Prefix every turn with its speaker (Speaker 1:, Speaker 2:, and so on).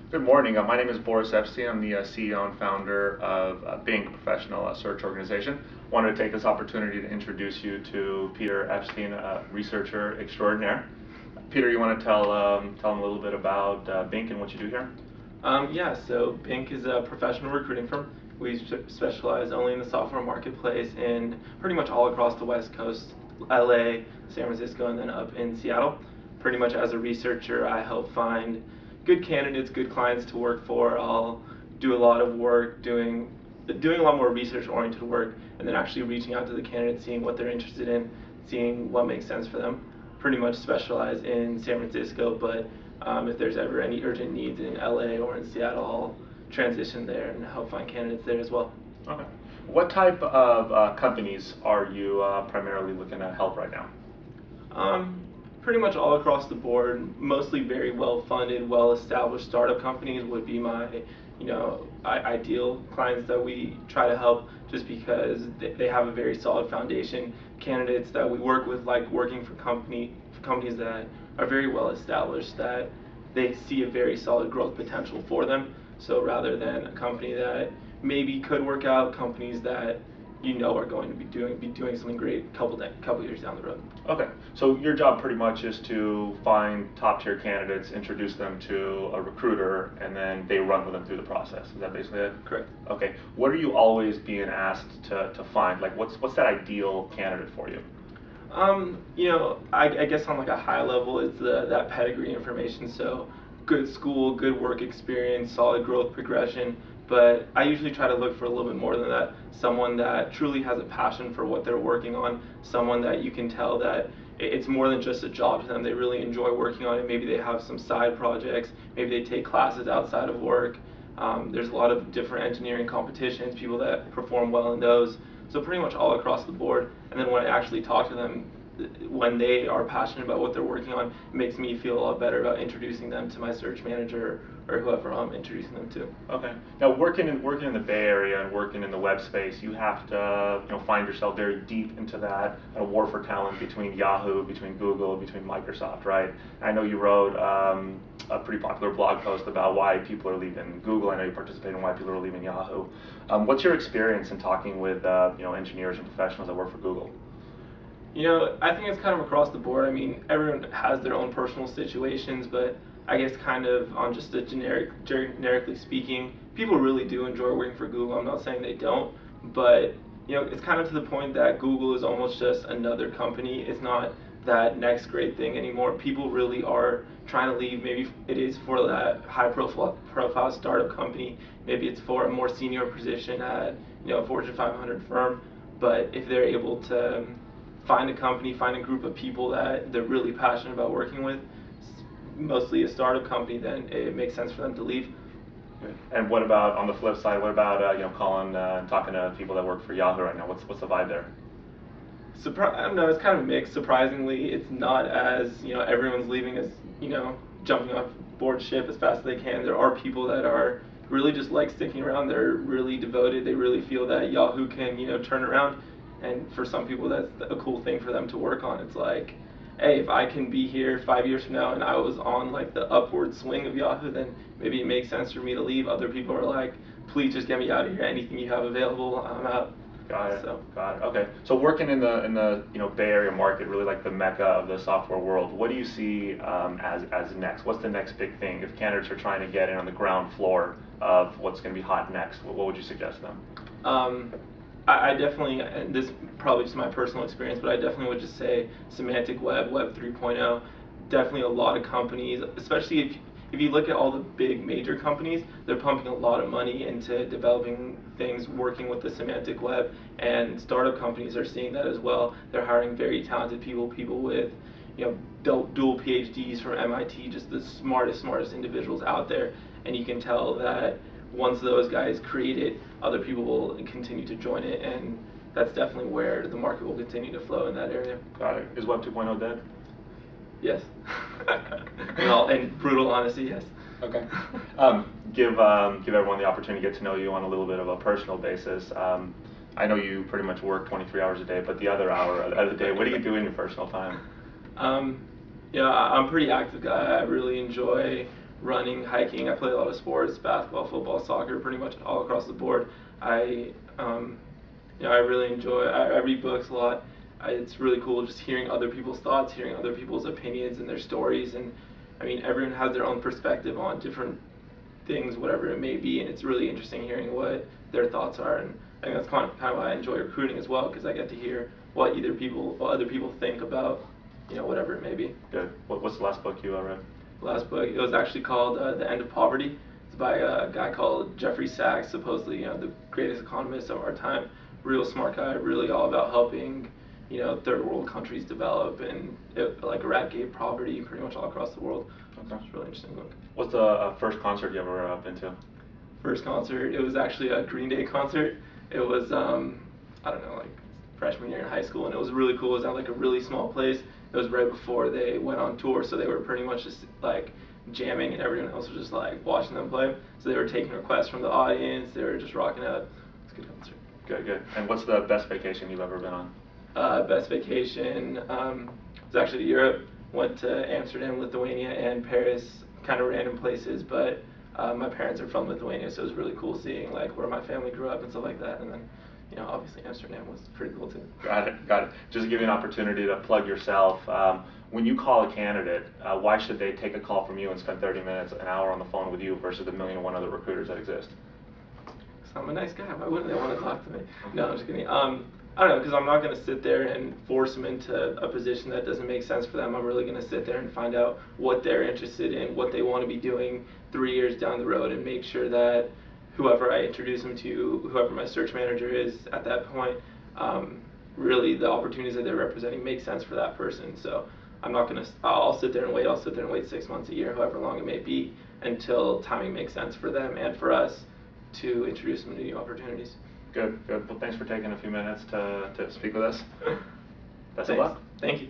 Speaker 1: Good morning. My name is Boris Epstein. I'm the CEO and founder of BINC, Professional Search Organization. Wanted to take this opportunity to introduce you to Peter Epstein, researcher extraordinaire. Peter, you want to tell them a little bit about BINC and what you do here?
Speaker 2: Yeah, so BINC is a professional recruiting firm. We specialize only in the software marketplace and pretty much all across the West Coast, LA, San Francisco, and then up in Seattle. Pretty much as a researcher, I help find good candidates, good clients to work for. I'll do a lot of work doing a lot more research-oriented work, and then actually reaching out to the candidates, seeing what they're interested in, seeing what makes sense for them. Pretty much specialize in San Francisco, but if there's ever any urgent needs in LA or in Seattle, I'll transition there and help find candidates there as well.
Speaker 1: Okay. What type of companies are you primarily looking to help right now?
Speaker 2: Pretty much all across the board, mostly very well-funded, well-established startup companies would be my, ideal clients that we try to help, just because they have a very solid foundation. Candidates that we work with like working for companies that are very well-established, that they see a very solid growth potential for them. So rather than a company that maybe could work out, companies that are going to be doing something great couple years down the road.
Speaker 1: Okay, so your job pretty much is to find top tier candidates, introduce them to a recruiter, and then they run with them through the process. Is that basically it?
Speaker 2: Correct.
Speaker 1: Okay, what are you always being asked to find? Like, what's that ideal candidate for you?
Speaker 2: I guess on like a high level, it's that pedigree information. So good school, good work experience, solid growth progression. But I usually try to look for a little bit more than that. Someone that truly has a passion for what they're working on. Someone that you can tell that it's more than just a job to them. They really enjoy working on it. Maybe they have some side projects. Maybe they take classes outside of work. There's a lot of different engineering competitions, people that perform well in those. So pretty much all across the board. And then when I actually talk to them, when they are passionate about what they're working on, it makes me feel a lot better about introducing them to my search manager or whoever I'm introducing them to.
Speaker 1: Okay. Now, working in the Bay Area and working in the web space, you have to find yourself very deep into that war for talent between Yahoo, between Google, between Microsoft, right? I know you wrote a pretty popular blog post about why people are leaving Google. I know you participate in why people are leaving Yahoo. What's your experience in talking with engineers and professionals that work for Google?
Speaker 2: I think it's kind of across the board. I mean, everyone has their own personal situations, but I guess kind of on just a generically speaking, people really do enjoy working for Google. I'm not saying they don't, but it's kind of to the point that Google is almost just another company. It's not that next great thing anymore. People really are trying to leave. Maybe it is for that high profile startup company. Maybe it's for a more senior position at a Fortune 500 firm. But if they're able to find a company, find a group of people that they're really passionate about working with, mostly a startup company, then it makes sense for them to leave.
Speaker 1: And what about on the flip side? What about calling and talking to people that work for Yahoo right now? What's the vibe there?
Speaker 2: I don't know. It's kind of mixed. Surprisingly, it's not as everyone's leaving as jumping off board ship as fast as they can. There are people that are really just like sticking around. They're really devoted. They really feel that Yahoo can turn around. And for some people, that's a cool thing for them to work on. It's like, hey, if I can be here 5 years from now and I was on like the upward swing of Yahoo, then maybe it makes sense for me to leave. Other people are like, please just get me out of here. Anything you have available, I'm out.
Speaker 1: Got it. Got it. Okay. So working in the Bay Area market, really like the mecca of the software world, what do you see as next? What's the next big thing? If candidates are trying to get in on the ground floor of what's going to be hot next, what would you suggest to them?
Speaker 2: I definitely, and this is probably just my personal experience, but I definitely would just say semantic web, Web 3.0. Definitely a lot of companies, especially if you look at all the big major companies, they're pumping a lot of money into developing things working with the semantic web, and startup companies are seeing that as well. They're hiring very talented people with dual PhDs from MIT, just the smartest individuals out there, and you can tell that once those guys create it, other people will continue to join it, and that's definitely where the market will continue to flow in that area.
Speaker 1: Got it. Is Web 2.0 dead?
Speaker 2: Yes. In brutal honesty, yes.
Speaker 1: Okay. Give everyone the opportunity to get to know you on a little bit of a personal basis. I know you pretty much work 23 hours a day, but the other hour of the day, what do you do in your personal time?
Speaker 2: I'm a pretty active guy. I really enjoy running, hiking. I play a lot of sports, basketball, football, soccer, pretty much all across the board. I really enjoy. I read books a lot. It's really cool just hearing other people's thoughts, hearing other people's opinions and their stories, and I mean everyone has their own perspective on different things, whatever it may be, and it's really interesting hearing what their thoughts are, and I think that's kind of why I enjoy recruiting as well, because I get to hear what other people think about, whatever it may be.
Speaker 1: Good. What's the last book you read?
Speaker 2: The last book, it was actually called The End of Poverty. It's by a guy called Jeffrey Sachs, supposedly the greatest economist of our time. Real smart guy, really all about helping third world countries develop and eradicate poverty pretty much all across the world.
Speaker 1: Okay.
Speaker 2: It's a really interesting book.
Speaker 1: What's the first concert you ever been to?
Speaker 2: First concert, it was actually a Green Day concert. It was I don't know, like freshman year in high school, and it was really cool. It was at like a really small place. It was right before they went on tour, so they were pretty much just like jamming, and everyone else was just like watching them play. So they were taking requests from the audience. They were just rocking out. It was a good concert.
Speaker 1: Good. And what's the best vacation you've ever been on?
Speaker 2: Best vacation was actually to Europe. Went to Amsterdam, Lithuania, and Paris. Kind of random places, but my parents are from Lithuania, so it was really cool seeing like where my family grew up and stuff like that. And then, obviously Amsterdam was pretty cool too.
Speaker 1: Got it. Just to give you an opportunity to plug yourself. When you call a candidate, why should they take a call from you and spend 30 minutes, an hour on the phone with you versus the 1,000,001 other recruiters that exist?
Speaker 2: Because I'm a nice guy. Why wouldn't they want to talk to me? No, I'm just kidding. I don't know, because I'm not going to sit there and force them into a position that doesn't make sense for them. I'm really going to sit there and find out what they're interested in, what they want to be doing 3 years down the road, and make sure that whoever I introduce them to, whoever my search manager is at that point, really the opportunities that they're representing make sense for that person. So I'm not going to, I'll sit there and wait. I'll sit there and wait 6 months, a year, however long it may be, until timing makes sense for them and for us to introduce them to new opportunities.
Speaker 1: Good. Well, thanks for taking a few minutes to speak with us. Best of luck.
Speaker 2: Thank you.